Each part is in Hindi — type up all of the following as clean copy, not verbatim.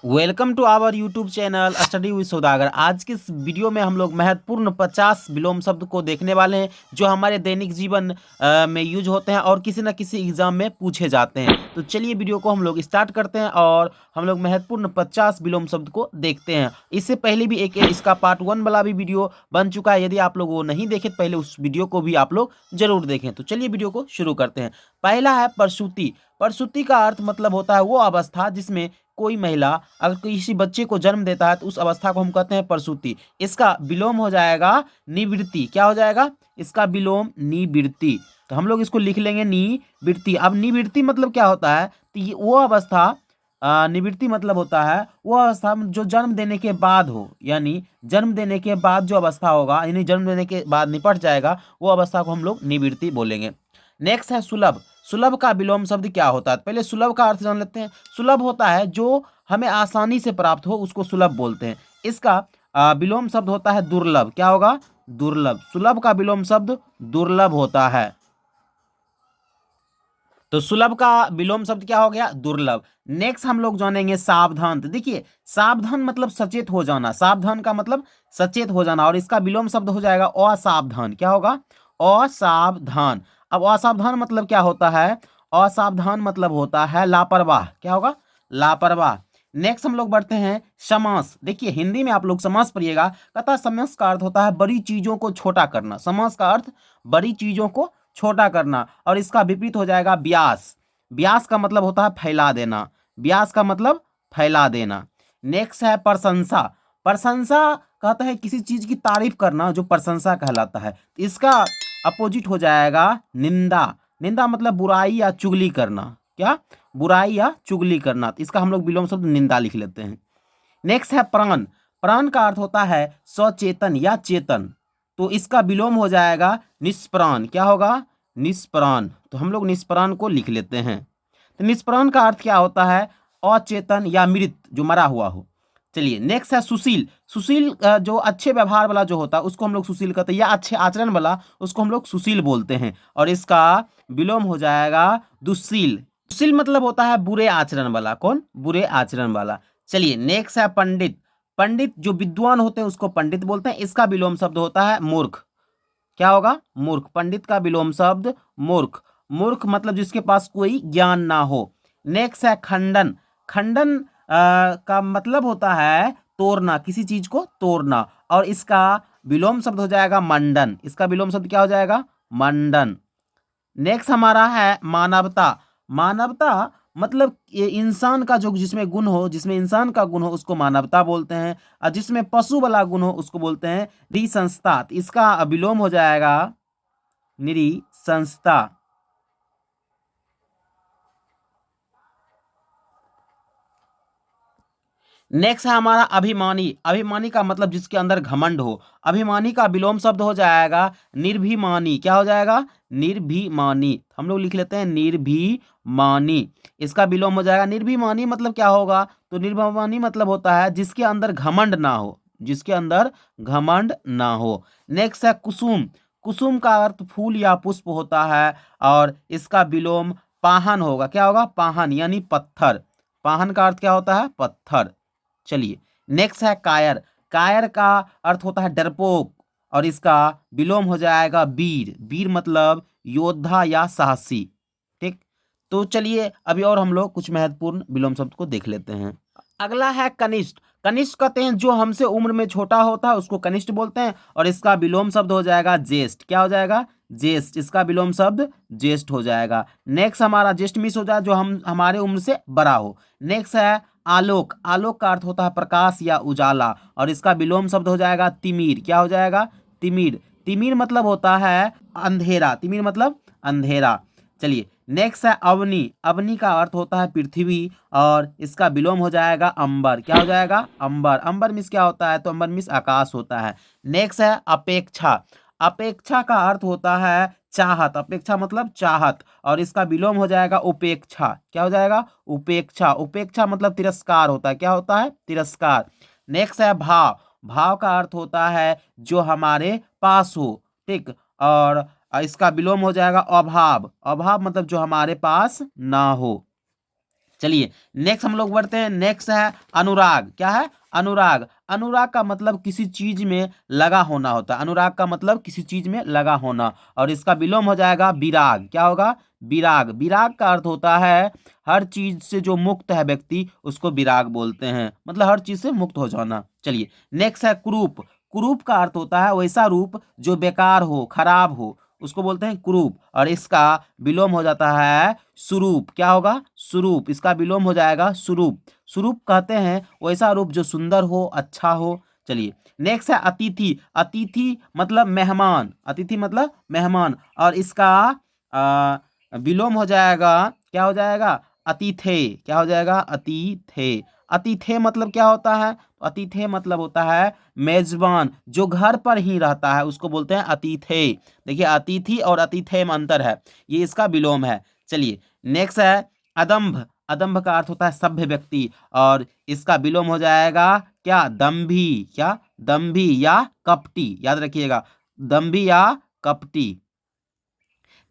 Welcome to our YouTube channel study with Saudagar. आज के इस वीडियो में हम लोग महत्वपूर्ण 50 विलोम शब्द को देखने वाले हैं जो हमारे दैनिक जीवन में यूज होते हैं और किसी न किसी एग्जाम में पूछे जाते हैं। तो चलिए वीडियो को हम लोग स्टार्ट करते हैं और हम लोग महत्वपूर्ण 50 विलोम शब्द को देखते हैं। इससे पहले भी एक इसका पार्ट 1 वाला भी वीडियो बन चुका है। यदि आप लोग वो नहीं देखे पहले उस वीडियो को भी आप लोग जरूर देखें। तो चलिए वीडियो को शुरू करते हैं। पहला है प्रसूति। प्रसूति का अर्थ मतलब होता है वो अवस्था जिसमें कोई महिला अगर किसी बच्चे को जन्म देता है तो उस अवस्था को हम कहते हैं प्रसूति। इसका विलोम हो जाएगा निवृत्ति। क्या हो जाएगा? इसका विलोम निवृत्ति। तो हम लोग इसको लिख लेंगे निवृत्ति। अब निवृत्ति मतलब क्या होता है? तो ये वो अवस्था, निवृत्ति मतलब होता है वो अवस्था जो जन्म देने के बाद हो, यानी जन्म देने के बाद जो अवस्था होगा, यानी जन्म देने के बाद निपट जाएगा, वो अवस्था को हम लोग निवृत्ति बोलेंगे। नेक्स्ट है सुलभ। सुलभ का विलोम शब्द क्या होता है? पहले सुलभ का अर्थ जान लेते हैं। सुलभ होता है जो हमें आसानी से प्राप्त हो, उसको सुलभ बोलते हैं। इसका विलोम शब्द होता है दुर्लभ। क्या होगा? दुर्लभ। सुलभ का विलोम शब्द दुर्लभ होता है। तो सुलभ का विलोम शब्द क्या हो गया? दुर्लभ। नेक्स्ट हम लोग जानेंगे सावधान। तो देखिए, सावधान मतलब सचेत हो जाना। सावधान का मतलब सचेत हो जाना और इसका विलोम शब्द हो जाएगा असावधान। क्या होगा? असावधान। अब असावधान मतलब क्या होता है? असावधान मतलब होता है लापरवाह। क्या होगा? लापरवाह। नेक्स्ट हम लोग बढ़ते हैं समास। देखिए, हिंदी में आप लोग समास पढ़िएगा। कहता है समास का अर्थ होता है बड़ी चीजों को छोटा करना। समास का अर्थ बड़ी चीजों को छोटा करना और इसका विपरीत हो जाएगा व्यास। व्यास का मतलब होता है फैला देना। व्यास का मतलब फैला देना। नेक्स्ट है प्रशंसा। प्रशंसा कहता है किसी चीज की तारीफ करना, जो प्रशंसा कहलाता है। इसका अपोजिट हो जाएगा निंदा। निंदा मतलब बुराई या चुगली करना। क्या? बुराई या चुगली करना। तो इसका हम लोग विलोम शब्द निंदा लिख लेते हैं। नेक्स्ट है प्राण। प्राण का अर्थ होता है सचेतन या चेतन। तो इसका विलोम हो जाएगा निष्प्राण। क्या होगा? निष्प्राण। तो हम लोग निष्प्राण को लिख लेते हैं। तो निष्प्राण का अर्थ क्या होता है? अचेतन या मृत, जो मरा हुआ हो। चलिए, नेक्स्ट है सुशील। सुशील जो अच्छे व्यवहार वाला जो होता है उसको हम लोग सुशील कहते हैं, या अच्छे आचरण वाला उसको हम लोग सुशील बोलते हैं और इसका विलोम हो जाएगा दुशील। दुशील मतलब होता है बुरे आचरण वाला। कौन? बुरे आचरण वाला। चलिए, नेक्स्ट है पंडित। पंडित जो विद्वान होते हैं उसको पंडित बोलते हैं। इसका विलोम शब्द होता है मूर्ख। क्या होगा? मूर्ख। पंडित का विलोम शब्द मूर्ख। मूर्ख मतलब जिसके पास कोई ज्ञान ना हो। नेक्स्ट है खंडन। खंडन का मतलब होता है तोड़ना, किसी चीज को तोड़ना और इसका विलोम शब्द हो जाएगा मंडन। इसका विलोम शब्द क्या हो जाएगा? मंडन। नेक्स्ट हमारा है मानवता। मानवता मतलब ये इंसान का जो जिसमें गुण हो, जिसमें इंसान का गुण हो उसको मानवता बोलते हैं और जिसमें पशु वाला गुण हो उसको बोलते हैं निसंस्ता। तो इसका विलोम हो जाएगा निसंस्ता। नेक्स्ट है हमारा अभिमानी। अभिमानी का मतलब जिसके अंदर घमंड हो। अभिमानी का विलोम शब्द हो जाएगा निर्भिमानी। क्या हो जाएगा? निर्भिमानी। हम लोग लिख लेते हैं निर्भिमानी। इसका विलोम हो जाएगा निर्भिमानी। मतलब क्या होगा? तो निर्भिमानी मतलब होता है जिसके अंदर घमंड ना हो। जिसके अंदर घमंड ना हो। नेक्स्ट है कुसुम। कुसुम का अर्थ फूल या पुष्प होता है और इसका विलोम पाहन होगा। क्या होगा? पाहन यानी पत्थर। पाहन का अर्थ क्या होता है? पत्थर। चलिए, नेक्स्ट है कायर। कायर का अर्थ होता है डरपोक और इसका विलोम हो जाएगा वीर। वीर मतलब योद्धा या साहसी। ठीक। तो चलिए अभी और हम लोग कुछ महत्वपूर्ण विलोम शब्द को देख लेते हैं। अगला है कनिष्ठ। कनिष्ठ कहते हैं जो हमसे उम्र में छोटा होता है उसको कनिष्ठ बोलते हैं और इसका विलोम शब्द हो जाएगा ज्येष्ठ। क्या हो जाएगा? ज्येष्ठ। इसका विलोम शब्द ज्येष्ठ हो जाएगा। नेक्स्ट हमारा ज्येष्ठ मिस हो जाए जो हम हमारे उम्र से बड़ा हो। नेक्स्ट है आलोक। आलोक का अर्थ होता है प्रकाश या उजाला और इसका विलोम शब्द हो जाएगा तिमिर। क्या हो जाएगा? तिमिर। तिमिर मतलब होता है अंधेरा। तिमिर मतलब अंधेरा। चलिए, नेक्स्ट है अवनी। अवनी का अर्थ होता है पृथ्वी और इसका विलोम हो जाएगा अंबर। क्या हो जाएगा? अंबर। अंबर मिस क्या होता है? तो अंबर मिस आकाश होता है। नेक्स्ट है अपेक्षा। अपेक्षा का अर्थ होता है चाहत। अपेक्षा मतलब चाहत और इसका विलोम हो जाएगा उपेक्षा। क्या हो जाएगा? उपेक्षा। उपेक्षा मतलब तिरस्कार होता है। क्या होता है? तिरस्कार। नेक्स्ट है भाव। भाव का अर्थ होता है जो हमारे पास हो। ठीक। और इसका विलोम हो जाएगा अभाव। अभाव मतलब जो हमारे पास ना हो। चलिए नेक्स्ट हम लोग बढ़ते हैं। नेक्स्ट है अनुराग। क्या है? अनुराग। अनुराग का मतलब किसी चीज में लगा होना होता है। अनुराग का मतलब किसी चीज में लगा होना, और इसका विलोम हो जाएगा विराग। क्या होगा? विराग। विराग का अर्थ होता है हर चीज से जो मुक्त है व्यक्ति, उसको विराग बोलते हैं, मतलब हर चीज से मुक्त हो जाना। चलिए नेक्स्ट है कुरूप। कुरूप का अर्थ होता है वैसा रूप जो बेकार हो, खराब हो, उसको बोलते हैं कुरूप, और इसका विलोम हो जाता है सुरूप। क्या होगा? सुरूप। इसका विलोम हो जाएगा सुरूप। सुरूप कहते हैं वैसा रूप जो सुंदर हो, अच्छा हो। चलिए नेक्स्ट है अतिथि। अतिथि मतलब मेहमान। अतिथि मतलब मेहमान, और इसका विलोम हो जाएगा, क्या हो जाएगा? अतिथे। क्या हो जाएगा? अतिथे। अतिथे मतलब क्या होता है? तो अतिथे मतलब होता है मेजबान, जो घर पर ही रहता है, उसको बोलते हैं अतिथे। देखिए अतिथि और अतिथे में अंतर है, ये इसका विलोम है। चलिए नेक्स्ट है अदम्भ। अदम्भ का अर्थ होता है सभ्य व्यक्ति, और इसका विलोम हो जाएगा क्या? दम्भी। क्या? दम्भी या कपटी, याद रखिएगा, दम्भी या कपटी।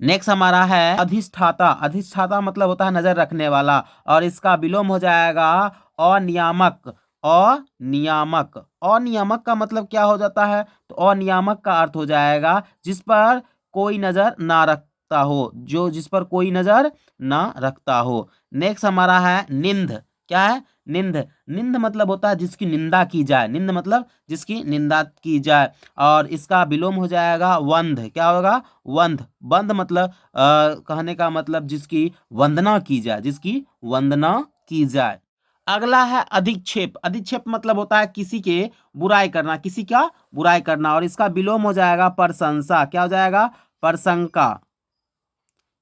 नेक्स्ट हमारा है अधिष्ठाता। अधिष्ठाता मतलब होता है नजर रखने वाला, और इसका विलोम हो जाएगा अनियामक। अनियामक। अनियामक का मतलब क्या हो जाता है? तो अनियामक का अर्थ हो जाएगा जिस पर कोई नजर ना रखता हो, जो जिस पर कोई नजर ना रखता हो। नेक्स्ट हमारा है निंद। क्या है? निंद। निंद मतलब होता है जिसकी निंदा की जाए। निंद मतलब जिसकी निंदा की जाए, और इसका विलोम हो जाएगा वंध। क्या होगा? वंध। वंध मतलब कहने का मतलब जिसकी वंदना की जाए, जिसकी वंदना की जाए। अगला है अधिक्षेप। अधिक्षेप मतलब होता है किसी के बुराई करना, किसी का बुराई करना, और इसका विलोम हो जाएगा प्रशंसा। क्या हो जाएगा? प्रशंसा।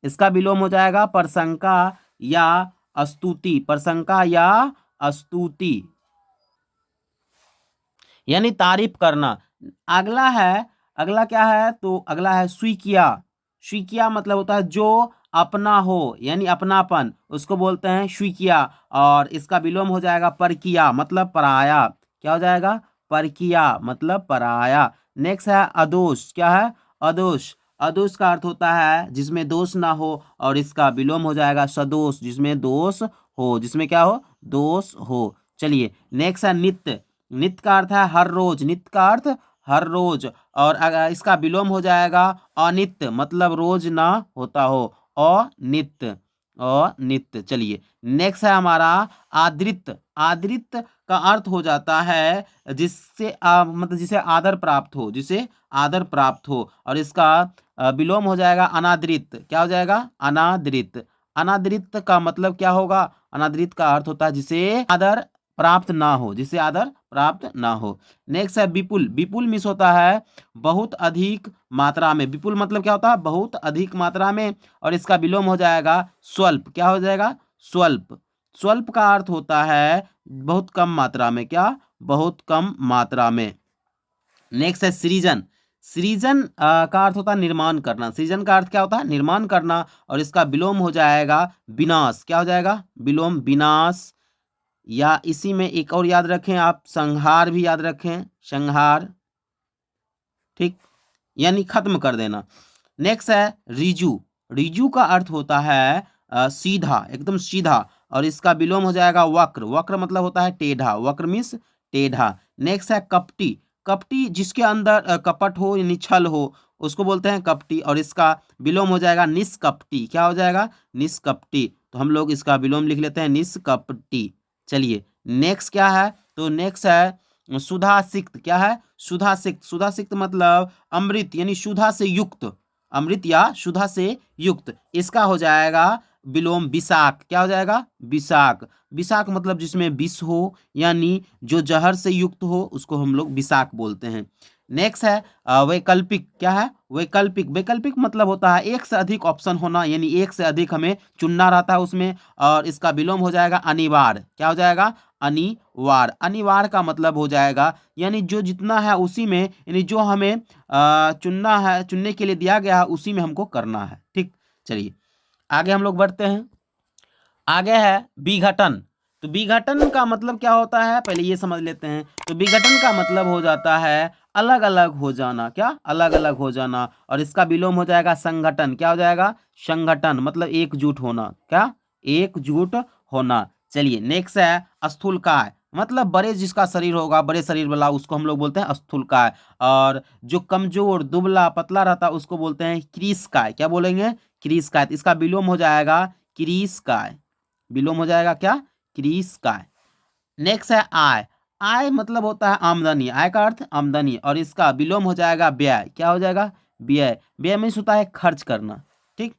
इसका विलोम हो जाएगा प्रशंसा या स्तुति। प्रशंसा या स्तुति, यानी तारीफ करना। अगला है, अगला क्या है? तो अगला है स्वीकिया। स्वीकिया मतलब होता है जो अपना हो, यानी अपनापन, उसको बोलते हैं स्वीकिया, और इसका विलोम हो जाएगा परकिया मतलब पराया। क्या हो जाएगा? परकिया मतलब पराया। नेक्स्ट है अदोष। क्या है? अदोष। अदोष का अर्थ होता है जिसमें दोष ना हो, और इसका विलोम हो जाएगा सदोष, जिसमें दोष हो, जिसमें क्या हो? दोष हो। चलिए नेक्स्ट है नित्य। नित्य का अर्थ है हर रोज। नित्य का अर्थ हर रोज, और इसका विलोम हो जाएगा अनित्य, मतलब रोज ना होता हो, अनित्य। अनित्य। चलिए नेक्स्ट है हमारा आदृत। आदृत का अर्थ हो जाता है जिससे मतलब जिसे आदर प्राप्त हो, जिसे आदर प्राप्त हो, और इसका विलोम हो जाएगा अनादृत। क्या हो जाएगा? अनादृत। अनादृत का मतलब क्या होगा? अनादृत का अर्थ होता है जिसे आदर प्राप्त ना हो, जिसे आदर प्राप्त ना हो। नेक्स्ट है विपुल। विपुल मिस होता है बहुत अधिक मात्रा में। विपुल मतलब क्या होता है? बहुत अधिक मात्रा में, और इसका विलोम हो जाएगा स्वल्प। क्या हो जाएगा? स्वल्प। स्वल्प का अर्थ होता है बहुत कम मात्रा में। क्या? बहुत कम मात्रा में। नेक्स्ट है सृजन। सृजन का अर्थ होता है निर्माण करना। सृजन का अर्थ क्या होता है? निर्माण करना, और इसका विलोम हो जाएगा विनाश। क्या हो जाएगा? विलोम, विनाश। या इसी में एक और याद रखें आप, संहार भी याद रखें, संहार, ठीक, यानी खत्म कर देना। नेक्स्ट है रिजु। रिजु का अर्थ होता है सीधा, एकदम सीधा, और इसका विलोम हो जाएगा वक्र। वक्र मतलब होता है टेढ़ा। वक्र मीन्स टेढ़ा। नेक्स्ट है कपटी। कपटी जिसके अंदर कपट हो यानी छल हो, उसको बोलते हैं कपटी, और इसका विलोम हो जाएगा निष्कपटी। क्या हो जाएगा? निष्कपटी। तो हम लोग इसका विलोम लिख लेते हैं निष्कपटी। चलिए नेक्स्ट क्या है? तो नेक्स्ट है सुधासिक्त। क्या है? सुधासिक्त। सुधासिक्त मतलब अमृत यानी सुधा से युक्त। अमृत या सुधा से युक्त। इसका हो जाएगा विलोम विशाख। क्या हो जाएगा? विशाख। विशाख मतलब जिसमें विष हो, यानी जो जहर से युक्त हो, उसको हम लोग विशाख बोलते हैं। नेक्स्ट है वैकल्पिक। क्या है? वैकल्पिक। वैकल्पिक मतलब होता है एक से अधिक ऑप्शन होना, यानी एक से अधिक हमें चुनना रहता है उसमें, और इसका विलोम हो जाएगा अनिवार्य। क्या हो जाएगा? अनिवार्य। अनिवार्य का मतलब हो जाएगा यानी जो जितना है उसी में, यानी जो हमें चुनना है, चुनने के लिए दिया गया है, उसी में हमको करना है। ठीक, चलिए आगे हम लोग बढ़ते हैं। आगे है विघटन। तो विघटन का मतलब क्या होता है, पहले ये समझ लेते हैं। तो विघटन का मतलब हो जाता है अलग अलग हो जाना। क्या? अलग अलग हो जाना, और इसका विलोम हो जाएगा संगठन। क्या हो जाएगा? संगठन मतलब एकजुट होना। क्या? एकजुट होना। चलिए नेक्स्ट है स्थूलकाय, मतलब बड़े जिसका शरीर होगा, बड़े शरीर वाला, उसको हम लोग बोलते हैं स्थूलकाय। और जो कमजोर दुबला पतला रहता है उसको बोलते हैं कृशकाय। क्या बोलेंगे? कृशकाय। तो इसका विलोम हो जाएगा कृशकाय। विलोम हो जाएगा क्या? कृशकाय। नेक्स्ट है आय। आय मतलब होता है आमदनी, आय का अर्थ आमदनी, और इसका विलोम हो जाएगा व्यय। क्या हो जाएगा? व्यय। व्यय मीन्स होता है खर्च करना। ठीक।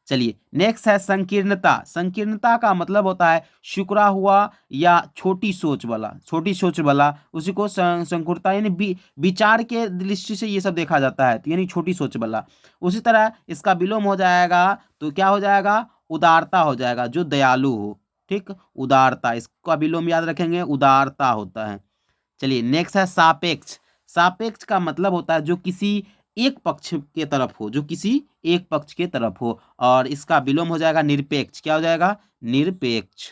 चलिए नेक्स्ट है संकीर्णता। संकीर्णता का मतलब होता है शुक्रा हुआ या छोटी सोच वाला, छोटी सोच वाला, उसी को संकुरता यानी विचार के दृष्टि से ये सब देखा जाता है, तो यानी छोटी सोच वाला। उसी तरह इसका विलोम हो जाएगा तो क्या हो जाएगा? उदारता हो जाएगा, जो दयालु हो। ठीक, उदारता, इसका विलोम याद रखेंगे, उदारता होता है। चलिए नेक्स्ट है सापेक्ष। सापेक्ष का मतलब होता है जो किसी एक पक्ष के तरफ हो, जो किसी एक पक्ष के तरफ हो, और इसका विलोम हो जाएगा निरपेक्ष। क्या हो जाएगा? निरपेक्ष।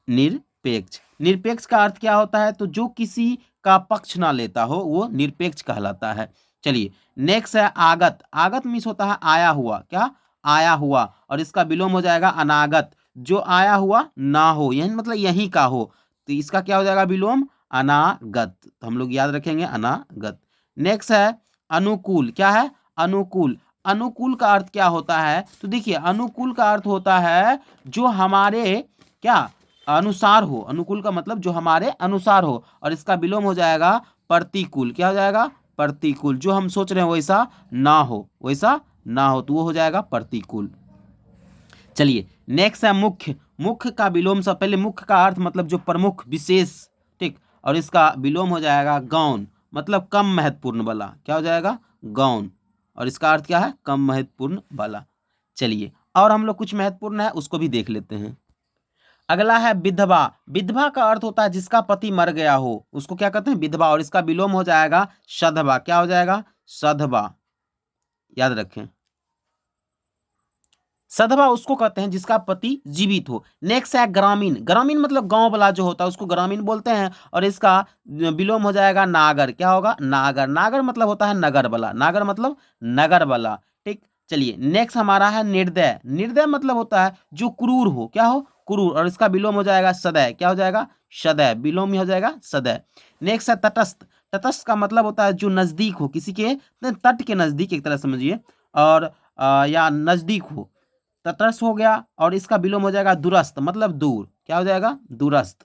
निरपेक्ष। निरपेक्ष का अर्थ क्या होता है? तो जो किसी का पक्ष ना लेता हो वो निरपेक्ष कहलाता है। चलिए नेक्स्ट है आगत। आगत मीन्स होता है आया हुआ। क्या? आया हुआ, और इसका विलोम हो जाएगा अनागत, जो आया हुआ ना हो, यानी मतलब यहीं का हो, तो इसका क्या हो जाएगा विलोम? अनागत। तो हम लोग याद रखेंगे अनागत। नेक्स्ट है अनुकूल। क्या है? अनुकूल। अनुकूल का अर्थ क्या होता है? तो देखिए अनुकूल का अर्थ होता है जो हमारे क्या अनुसार हो। अनुकूल का मतलब जो हमारे अनुसार हो, और इसका विलोम हो जाएगा प्रतिकूल। क्या हो जाएगा? प्रतिकूल। जो हम सोच रहे हैं वैसा ना हो, वैसा ना हो, तो वो हो जाएगा प्रतिकूल। चलिए नेक्स्ट है मुख्य। मुख्य का विलोम से पहले, मुख्य का अर्थ मतलब जो प्रमुख, विशेष। ठीक, और इसका विलोम हो जाएगा गौण, मतलब कम महत्वपूर्ण वाला। क्या हो जाएगा? गौण, और इसका अर्थ क्या है? कम महत्वपूर्ण वाला। चलिए और हम लोग कुछ महत्वपूर्ण है उसको भी देख लेते हैं। अगला है विधवा। विधवा का अर्थ होता है जिसका पति मर गया हो, उसको क्या कहते हैं? विधवा, और इसका विलोम हो जाएगा सधवा। क्या हो जाएगा? सधवा। याद रखें, सधवा उसको कहते हैं जिसका पति जीवित हो। नेक्स्ट है ग्रामीण। ग्रामीण मतलब गांव वाला जो होता है उसको ग्रामीण बोलते हैं, और इसका विलोम हो जाएगा नागर। क्या होगा? नागर। नागर मतलब होता है नगर वाला। नागर मतलब नगर वाला। ठीक। चलिए नेक्स्ट हमारा है निर्दय। निर्दय मतलब होता है जो क्रूर हो। क्या हो? क्रूर, और इसका विलोम हो जाएगा सदैव। क्या हो जाएगा? सदैव। विलोम ही हो जाएगा सदैव। नेक्स्ट है तटस्थ। तटस्थ का मतलब होता है जो नजदीक हो, किसी के तट के नजदीक, एक तरह समझिए, और या नजदीक हो, तटस्थ हो गया, और इसका विलोम हो जाएगा दूरस्थ, मतलब दूर। क्या हो जाएगा? दूरस्थ।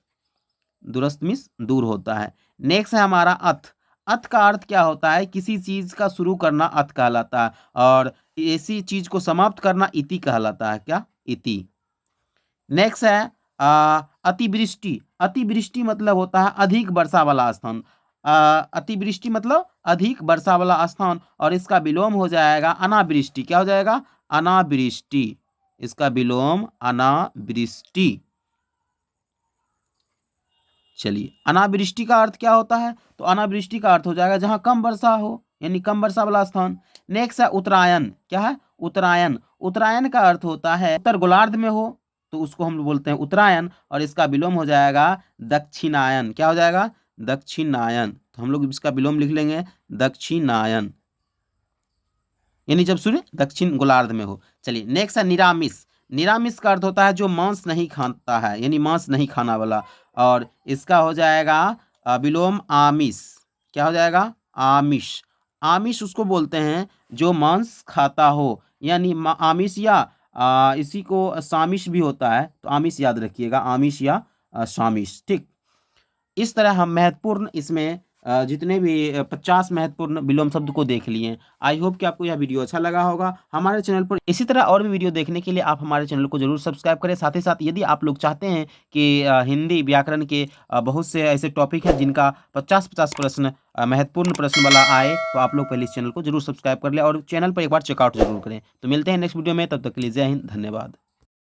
दूरस्थ मीन्स दूर होता है। नेक्स्ट है हमारा अथ। अथ का अर्थ क्या होता है? किसी चीज का शुरू करना अथ कहलाता है, और ऐसी चीज को समाप्त करना इति कहलाता है। क्या? इति। नेक्स्ट है अतिवृष्टि। अतिवृष्टि मतलब होता है अधिक वर्षा वाला स्थान। अतिवृष्टि मतलब अधिक वर्षा वाला स्थान, और इसका विलोम हो जाएगा अनावृष्टि। क्या हो जाएगा? अनावृष्टि। इसका विलोम अनावृष्टि। चलिए अनावृष्टि का अर्थ क्या होता है? तो अनावृष्टि का अर्थ हो जाएगा जहां कम वर्षा हो, यानी कम वर्षा वाला स्थान। नेक्स्ट है उत्तरायण। क्या है? उत्तरायण। उत्तरायण का अर्थ होता है उत्तर गोलार्ध में हो, तो उसको हम बोलते हैं उत्तरायण, और इसका विलोम हो जाएगा दक्षिणायन। क्या हो जाएगा? दक्षिणायन। तो हम लोग इसका विलोम लिख लेंगे दक्षिणायन, यानी जब सूर्य दक्षिण गोलार्ध में हो। चलिए नेक्स्ट है निरामिष। निरामिष का अर्थ होता है जो मांस नहीं खाता है, यानी मांस नहीं खाना वाला, और इसका हो जाएगा विलोम आमिष। क्या हो जाएगा? आमिष। आमिष उसको बोलते हैं जो मांस खाता हो, यानी आमिष, या इसी को सामिष भी होता है, तो आमिष याद रखिएगा, आमिष या सामिष। ठीक। इस तरह हम महत्वपूर्ण इसमें जितने भी 50 महत्वपूर्ण विलोम शब्द को देख लिए। आई होप कि आपको यह वीडियो अच्छा लगा होगा। हमारे चैनल पर इसी तरह और भी वीडियो देखने के लिए आप हमारे चैनल को जरूर सब्सक्राइब करें। साथ ही साथ यदि आप लोग चाहते हैं कि हिंदी व्याकरण के बहुत से ऐसे टॉपिक हैं जिनका 50-50 प्रश्न महत्वपूर्ण प्रश्न वाला आए, तो आप लोग पहले इस चैनल को जरूर सब्सक्राइब कर लें और चैनल पर एक बार चेकआउट जरूर करें। तो मिलते हैं नेक्स्ट वीडियो में, तब तक के लिए जय हिंद, धन्यवाद।